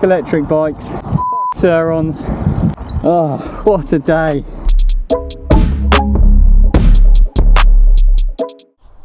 electric bikes, Surrons. Oh, what a day.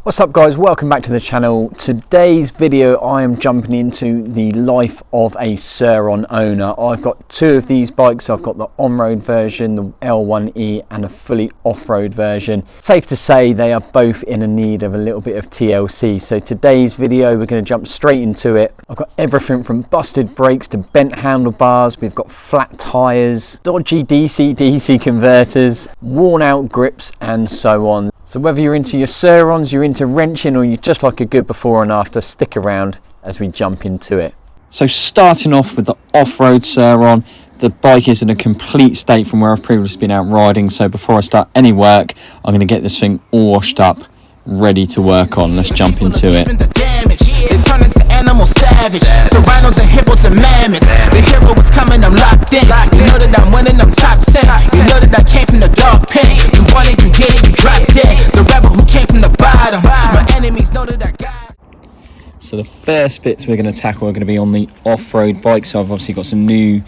What's up guys, welcome back to the channel. Today's video I am jumping into the life of a Surron owner. I've got two of these bikes. I've got the on-road version, the L1e, and a fully off-road version. Safe to say they are both in a need of a little bit of TLC. So today's video we're going to jump straight into it. I've got everything from busted brakes to bent handlebars. We've got flat tyres, dodgy DC-DC converters, worn out grips and so on. So whether you're into your Surrons, you're into wrenching, or you just like a good before and after, stick around as we jump into it. So starting off with the off-road Surron, the bike is in a complete state from where I've previously been out riding. So before I start any work, I'm going to get this thing all washed up, ready to work on. Let's jump into it. They turn into animal savage. Serranos and hippos and mammoths. The hero was coming, I'm locked in. You know that I'm winning, I'm top 10. You know that I came from the dog pen. You want it, you get it, you drop dead. The rebel who came from the bottom. My enemies know that I got it. So the first bits we're going to tackle are going to be on the off-road bike. So I've obviously got some new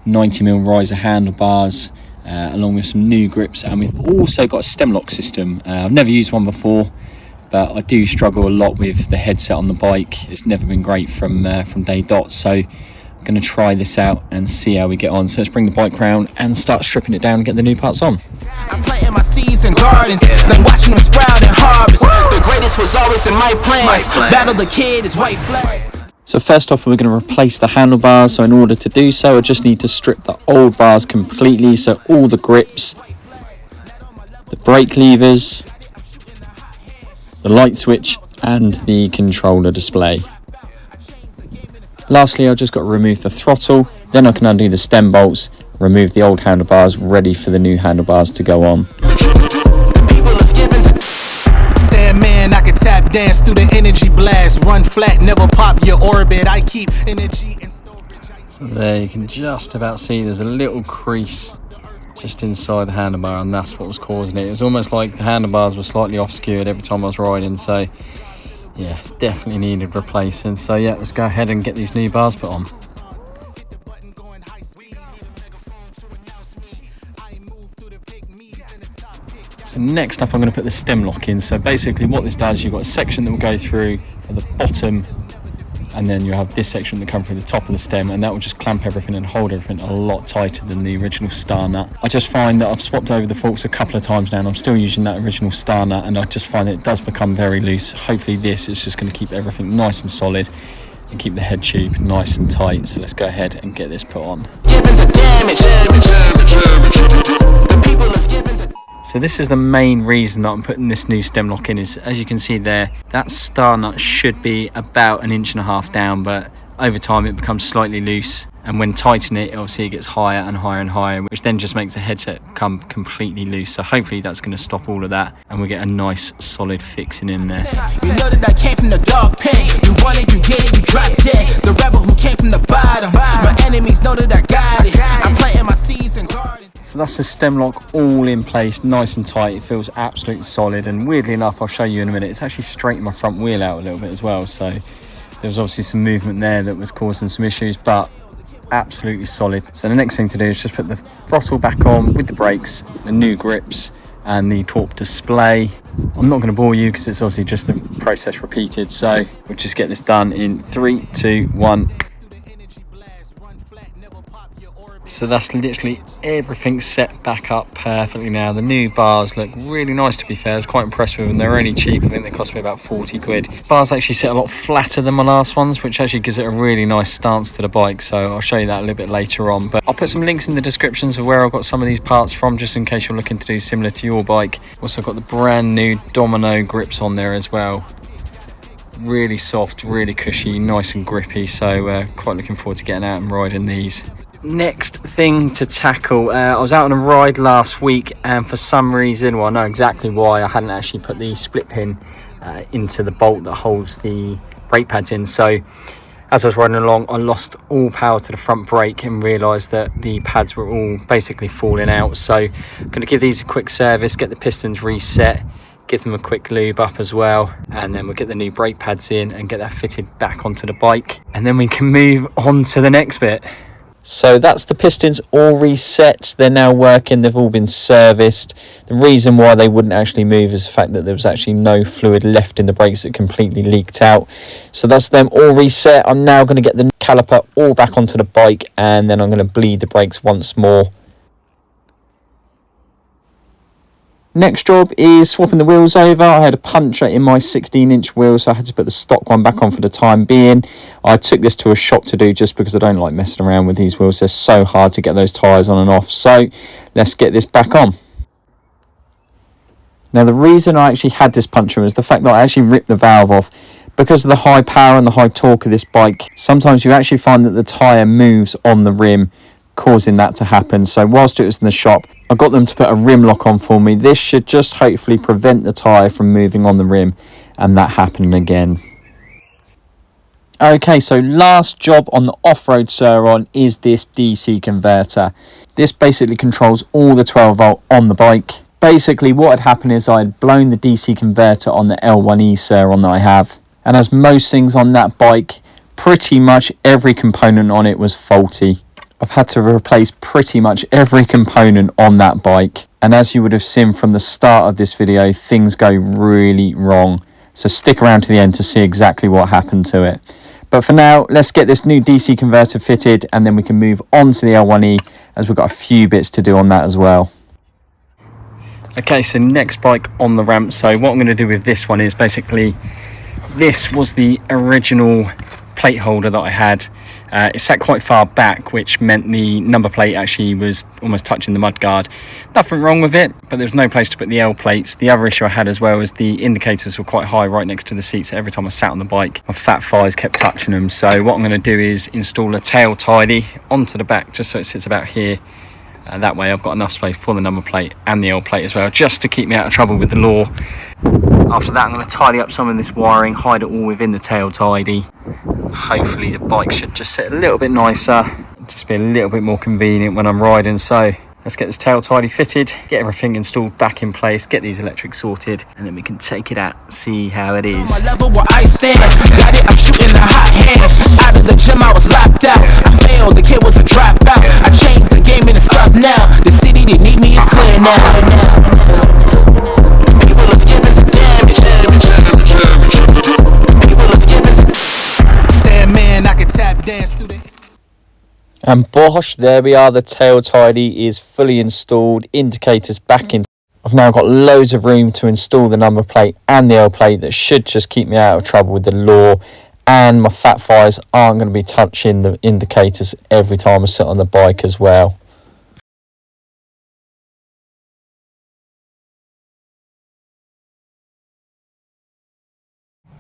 90mm riser handlebars, along with some new grips, and we've also got a stem lock system. I've never used one before, but I do struggle a lot with the headset on the bike. It's never been great from day dot, so I'm going to try this out and see how we get on. So let's bring the bike round and start stripping it down and get the new parts on. I'm planting my seeds and gardens, then watching them sprout and harvest. The greatest was always in my plans. Battle the kid is white flag. So first off, we're going to replace the handlebars. So in order to do so, I just need to strip the old bars completely. So all the grips, the brake levers, the light switch and the controller display. Lastly, I've just got to remove the throttle, then I can undo the stem bolts, remove the old handlebars, ready for the new handlebars to go on. Man, I can tap dance through the energy blast, run flat, never pop your orbit. I keep energy and storage. So there you can just about see there's a little crease just inside the handlebar, and that's what was causing it. It was almost like the handlebars were slightly off skewed every time I was riding, so yeah, definitely needed replacing. So yeah, let's go ahead and get these new bars put on. So next up I'm going to put the stem lock in. So basically what this does, you've got a section that will go through at the bottom, and then you have this section that comes through the top of the stem, and that will just clamp everything and hold everything a lot tighter than the original star nut. I just find that I've swapped over the forks a couple of times now and I'm still using that original star nut, and I just find that it does become very loose. Hopefully this is just going to keep everything nice and solid and keep the head tube nice and tight. So let's go ahead and get this put on. So this is the main reason that I'm putting this new stem lock in, is as you can see there, that star nut should be about 1.5 inches down, but over time it becomes slightly loose, and when tightening it, obviously it gets higher and higher and higher, which then just makes the headset come completely loose. So hopefully that's going to stop all of that and we get a nice solid fixing in there. You know that I came from the dog pen. You want it, you get it, you drop dead. The rebel who came from the bottom. My enemies know that I got it. I'm planting my seeds and gardens. So that's the stem lock all in place, nice and tight. It feels absolutely solid, and weirdly enough, I'll show you in a minute, it's actually straightened my front wheel out a little bit as well. So there was obviously some movement there that was causing some issues, but absolutely solid. So the next thing to do is just put the throttle back on with the brakes, the new grips and the torque display. I'm not going to bore you because it's obviously just the process repeated, so we'll just get this done in 3, 2, 1. So that's literally everything set back up perfectly now. The new bars look really nice, to be fair. I was quite impressed with them. They're only cheap. I think they cost me about 40 quid. Bars actually sit a lot flatter than my last ones, which actually gives it a really nice stance to the bike. So I'll show you that a little bit later on. But I'll put some links in the descriptions of where I've got some of these parts from, just in case you're looking to do similar to your bike. Also got the brand new Domino grips on there as well. Really soft, really cushy, nice and grippy. So quite looking forward to getting out and riding these. Next thing to tackle, I was out on a ride last week, and for some reason, well, I know exactly why, I hadn't actually put the split pin into the bolt that holds the brake pads in. So as I was riding along, I lost all power to the front brake and realised that the pads were all basically falling out. So I'm going to give these a quick service, get the pistons reset, give them a quick lube up as well, and then we'll get the new brake pads in and get that fitted back onto the bike, and then we can move on to the next bit. So that's the pistons all reset. They're now working. They've all been serviced. The reason why they wouldn't actually move is the fact that there was actually no fluid left in the brakes. That completely leaked out. So that's them all reset. I'm now going to get the caliper all back onto the bike, and then I'm going to bleed the brakes once more. Next job is swapping the wheels over. I had a puncture in my 16-inch wheel, so I had to put the stock one back on for the time being. I took this to a shop to do just because I don't like messing around with these wheels. They're so hard to get those tyres on and off. So let's get this back on. Now the reason I actually had this puncture was the fact that I actually ripped the valve off. Because of the high power and the high torque of this bike, sometimes you actually find that the tyre moves on the rim, causing that to happen. So whilst it was in the shop, I got them to put a rim lock on for me. This should just hopefully prevent the tyre from moving on the rim and that happening again. Okay, so last job on the off-road Surron is this DC converter. This basically controls all the 12 volt on the bike. Basically what had happened is I had blown the DC converter on the L1e Surron that I have, and as most things on that bike, pretty much every component on it was faulty. I've had to replace pretty much every component on that bike, and as you would have seen from the start of this video, things go really wrong. So stick around to the end to see exactly what happened to it. But for now, let's get this new DC converter fitted, and then we can move on to the L1e, as we've got a few bits to do on that as well. Okay, so next bike on the ramp. So what I'm going to do with this one is basically, this was the original plate holder that I had. It sat quite far back, which meant the number plate actually was almost touching the mudguard. Nothing wrong with it, but there was no place to put the L plates. The other issue I had as well was the indicators were quite high right next to the seat, so every time I sat on the bike, my fat thighs kept touching them. So what I'm going to do is install a tail tidy onto the back, just so it sits about here. That way I've got enough space for the number plate and the L plate as well, just to keep me out of trouble with the law. After that, I'm going to tidy up some of this wiring, hide it all within the tail tidy. Hopefully the bike should just sit a little bit nicer, just be a little bit more convenient when I'm riding. So let's get this tail tidy fitted, get everything installed back in place, get these electrics sorted, and then we can take it out, see how it is. My level where I stand, got it, I'm shooting a hot hand. Out of the gym, I was locked out. I failed, the kid was a dropout. I changed the game and it's up now. The city that need me is clear now. People is giving the damage. People is giving the Sandman, I can tap dance through the. And bosh, there we are, the tail tidy is fully installed, indicators back in. I've now got loads of room to install the number plate and the L plate. That should just keep me out of trouble with the law, and my fat thighs aren't going to be touching the indicators every time I sit on the bike as well.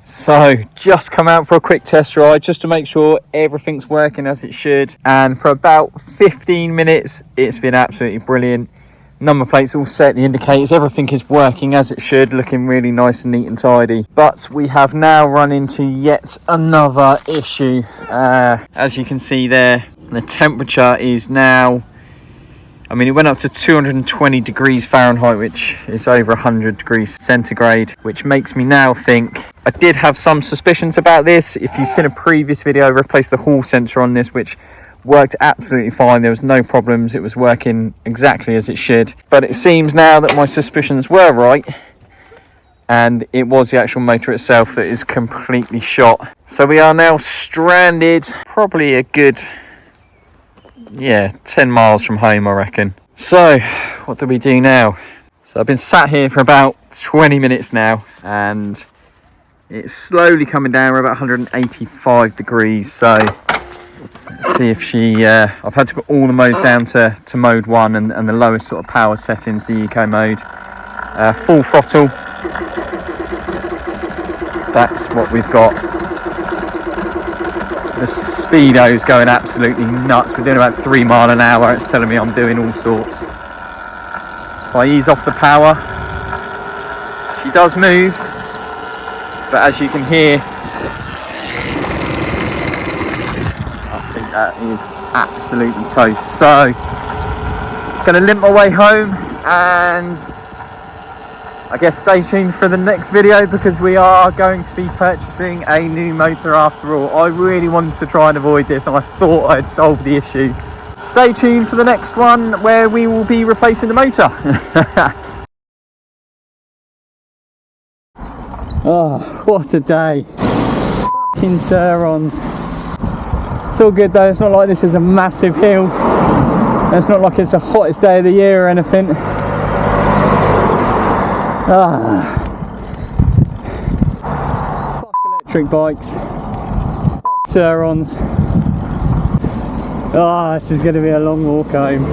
So just come out for a quick test ride just to make sure everything's working as it should, and for about 15 minutes it's been absolutely brilliant. Number plates all set, the indicators, everything is working as it should, looking really nice and neat and tidy. But we have now run into yet another issue. As you can see there, the temperature is now, I mean, it went up to 220 degrees Fahrenheit, which is over 100 degrees centigrade, which makes me now think, I did have some suspicions about this. If you've seen a previous video, I replaced the hall sensor on this, which worked absolutely fine. There was no problems. It was working exactly as it should. But it seems now that my suspicions were right, and it was the actual motor itself that is completely shot. So we are now stranded, probably a good, 10 miles from home, I reckon. So what do we do now? So I've been sat here for about 20 minutes now, and it's slowly coming down. We're about 185 degrees. So let's see if she, I've had to put all the modes down to mode 1 and the lowest sort of power settings, the eco mode. Full throttle. That's what we've got. The speedo's going absolutely nuts. We're doing about 3 miles an hour. It's telling me I'm doing all sorts. If I ease off the power, she does move, but as you can hear, I think that is absolutely toast. So, going to limp my way home and I guess stay tuned for the next video, because we are going to be purchasing a new motor after all. I really wanted to try and avoid this, and I thought I'd solved the issue. Stay tuned for the next one where we will be replacing the motor. Oh, what a day. Fucking Surrons. It's all good though, it's not like this is a massive hill. It's not like it's the hottest day of the year or anything. Fuck electric bikes. Fuck Surrons. This is going to be a long walk home.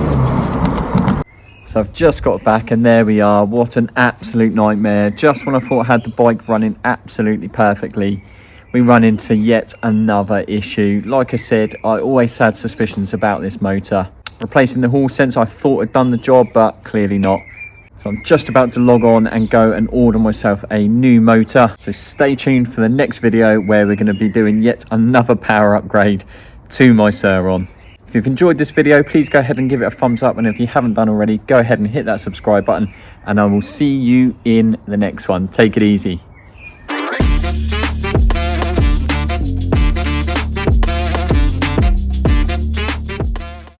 So I've just got back and there we are. What an absolute nightmare. Just when I thought I had the bike running absolutely perfectly, we run into yet another issue. Like I said, I always had suspicions about this motor. Replacing the hall sensor, I thought I'd done the job, but clearly not. So I'm just about to log on and go and order myself a new motor. So stay tuned for the next video where we're going to be doing yet another power upgrade to my Surron. If you've enjoyed this video, please go ahead and give it a thumbs up. And if you haven't done already, go ahead and hit that subscribe button. And I will see you in the next one. Take it easy.